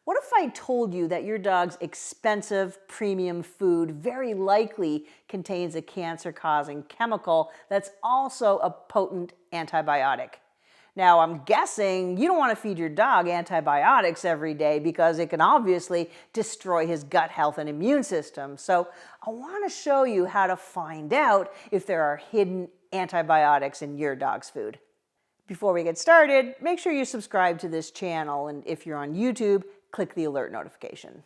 What if I told you that your dog's expensive premium food very likely contains a cancer-causing chemical that's also a potent antibiotic? Now, I'm guessing you don't want to feed your dog antibiotics every day because it can obviously destroy his gut health and immune system. So I want to show you how to find out if there are hidden antibiotics in your dog's food. Before we get started, make sure you subscribe to this channel, and if you're on YouTube, click the alert notification.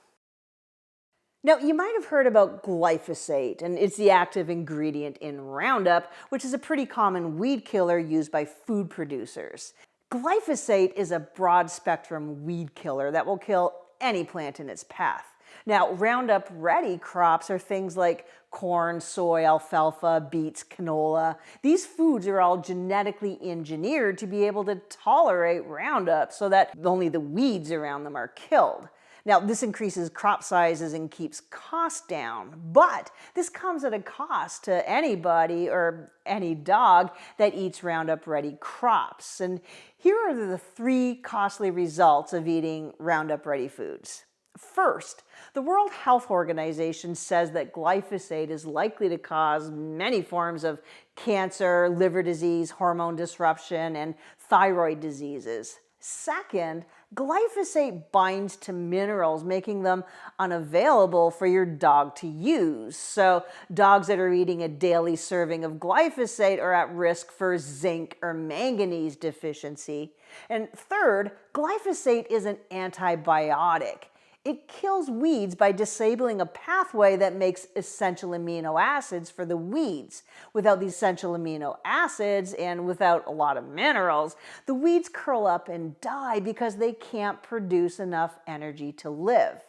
Now, you might have heard about glyphosate, and it's the active ingredient in Roundup, which is a pretty common weed killer used by food producers. Glyphosate is a broad-spectrum weed killer that will kill any plant in its path. Now, Roundup Ready crops are things like corn, soy, alfalfa, beets, canola. These foods are all genetically engineered to be able to tolerate Roundup so that only the weeds around them are killed. Now, this increases crop sizes and keeps costs down, but this comes at a cost to anybody or any dog that eats Roundup Ready crops. And here are the 3 costly results of eating Roundup Ready foods. First, the World Health Organization says that glyphosate is likely to cause many forms of cancer, liver disease, hormone disruption, and thyroid diseases. Second, glyphosate binds to minerals, making them unavailable for your dog to use. So dogs that are eating a daily serving of glyphosate are at risk for zinc or manganese deficiency. And third, glyphosate is an antibiotic. It kills weeds by disabling a pathway that makes essential amino acids for the weeds. Without these essential amino acids and without a lot of minerals, the weeds curl up and die because they can't produce enough energy to live.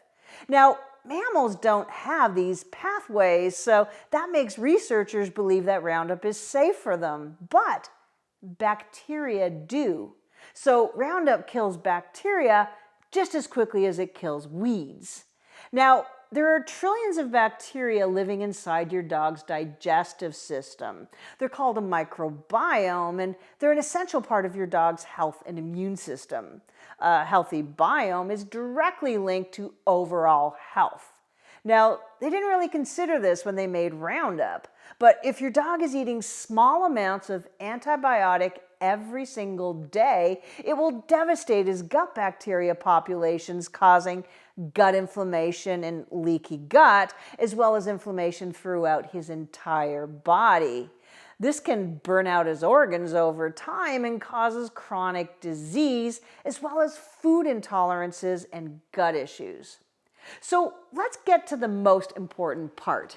Now, mammals don't have these pathways, so that makes researchers believe that Roundup is safe for them. But bacteria do. So Roundup kills bacteria just as quickly as it kills weeds. Now, there are trillions of bacteria living inside your dog's digestive system. They're called a microbiome, and they're an essential part of your dog's health and immune system. A healthy biome is directly linked to overall health. Now, they didn't really consider this when they made Roundup, but if your dog is eating small amounts of antibiotic every single day, it will devastate his gut bacteria populations, causing gut inflammation and leaky gut, as well as inflammation throughout his entire body. This can burn out his organs over time and causes chronic disease, as well as food intolerances and gut issues. So let's get to the most important part.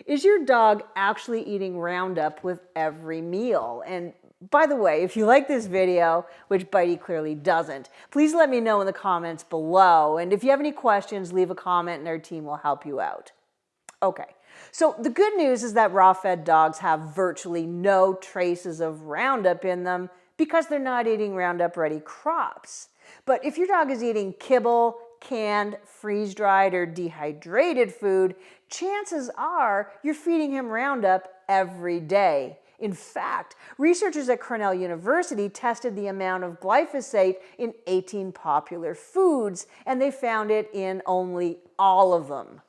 Is your dog actually eating Roundup with every meal? And by the way, if you like this video, which Bitey clearly doesn't, please let me know in the comments below. And if you have any questions, leave a comment and our team will help you out. Okay, so the good news is that raw-fed dogs have virtually no traces of Roundup in them because they're not eating Roundup Ready crops. But if your dog is eating kibble, canned, freeze-dried, or dehydrated food, chances are you're feeding him Roundup every day. In fact, researchers at Cornell University tested the amount of glyphosate in 18 popular foods, and they found it in only all of them.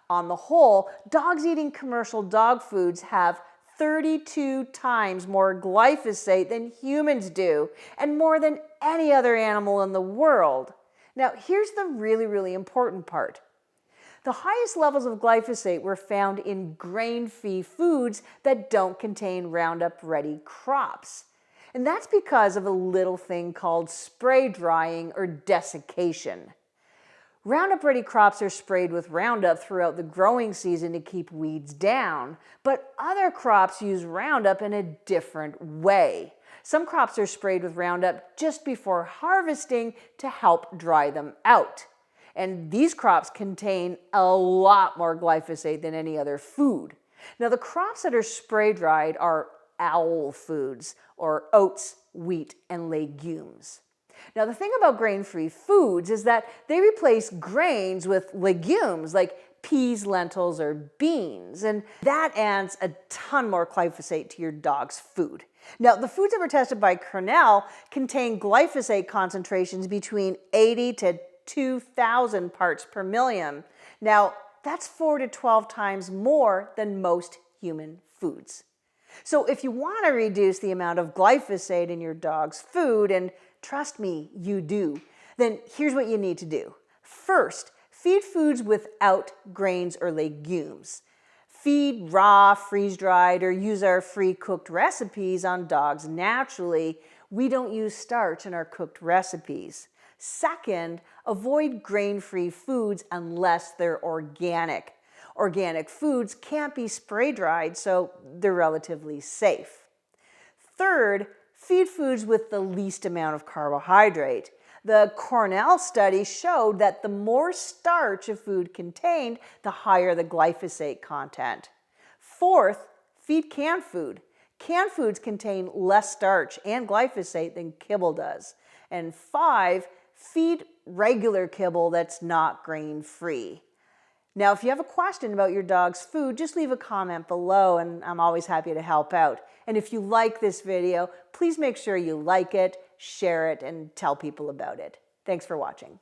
On the whole, dogs eating commercial dog foods have 32 times more glyphosate than humans do, and more than any other animal in the world. Now, here's the really important part. The highest levels of glyphosate were found in grain-free foods that don't contain Roundup Ready crops. And that's because of a little thing called spray drying or desiccation. Roundup Ready crops are sprayed with Roundup throughout the growing season to keep weeds down, but other crops use Roundup in a different way. Some crops are sprayed with Roundup just before harvesting to help dry them out. And these crops contain a lot more glyphosate than any other food. Now, the crops that are spray dried are owl foods, or oats, wheat, and legumes. Now, the thing about grain-free foods is that they replace grains with legumes like peas, lentils, or beans, and that adds a ton more glyphosate to your dog's food. Now, the foods that were tested by Cornell contain glyphosate concentrations between 80 to 2,000 parts per million. Now, that's 4 to 12 times more than most human foods. So if you want to reduce the amount of glyphosate in your dog's food, and trust me, you do, then here's what you need to do. First, feed foods without grains or legumes. Feed raw, freeze-dried, or use our free cooked recipes on dogs naturally. We don't use starch in our cooked recipes. Second, avoid grain-free foods unless they're organic. Organic foods can't be spray-dried, so they're relatively safe. Third, feed foods with the least amount of carbohydrate. The Cornell study showed that the more starch a food contained, the higher the glyphosate content. Fourth, feed canned food. Canned foods contain less starch and glyphosate than kibble does. And 5, feed regular kibble that's not grain-free. Now, if you have a question about your dog's food, just leave a comment below and I'm always happy to help out. And if you like this video, please make sure you like it, share it, and tell people about it. Thanks for watching.